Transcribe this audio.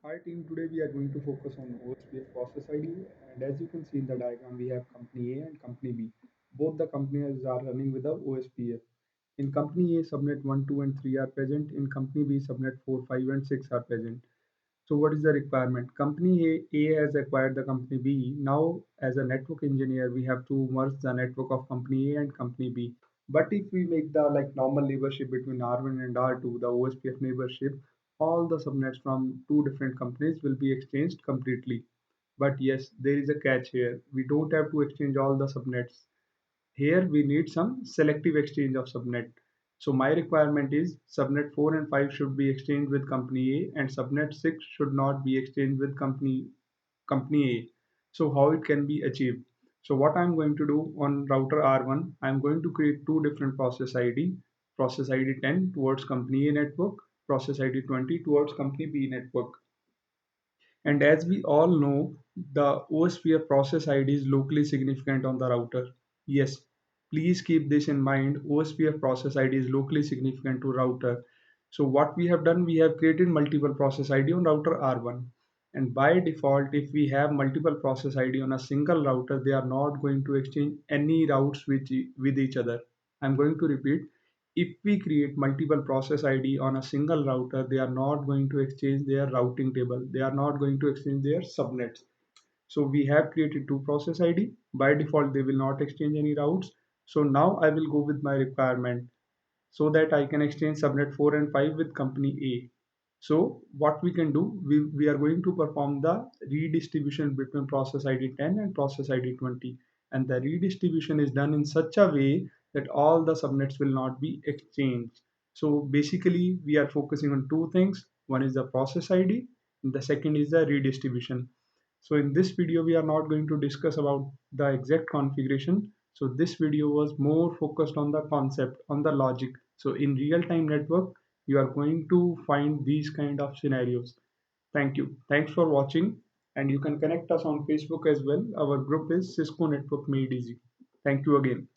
Hi team, today we are going to focus on OSPF process ID, and as you can see in the diagram we have company A and company B. Both the companies are running with the OSPF. In company A subnet 1, 2 and 3 are present, in company B subnet 4, 5 and 6 are present. So what is the requirement? Company A has acquired the company B. Now as a network engineer we have to merge the network of company A and company B. But if we make the normal neighborship between R1 and R2, the OSPF neighborship, all the subnets from two different companies will be exchanged completely. But yes, there is a catch here. We don't have to exchange all the subnets. Here we need some selective exchange of subnet. So my requirement is subnet 4 and 5 should be exchanged with company A and subnet 6 should not be exchanged with company A. So how it can be achieved? So what I'm going to do on router R1, I'm going to create two different process ID 10 towards company A network, process ID 20 towards company B network. And as we all know, the OSPF process ID is locally significant on the router. Yes, please keep this in mind. OSPF process ID is locally significant to router. So what we have done, we have created multiple process ID on router R1. And by default, if we have multiple process ID on a single router, they are not going to exchange any routes with each other. I'm going to repeat. If we create multiple process ID on a single router, they are not going to exchange their routing table. They are not going to exchange their subnets. So we have created two process ID. By default, they will not exchange any routes. So now I will go with my requirement so that I can exchange subnet 4 and 5 with company A. So what we can do, we are going to perform the redistribution between process ID 10 and process ID 20. And the redistribution is done in such a way that all the subnets will not be exchanged. So basically we are focusing on two things. One is the process ID and the second is the redistribution. So in this video, we are not going to discuss about the exact configuration. So this video was more focused on the concept, on the logic. So in real-time network, you are going to find these kind of scenarios. Thank you. Thanks for watching. And you can connect us on Facebook as well. Our group is Cisco Network Made Easy. Thank you again.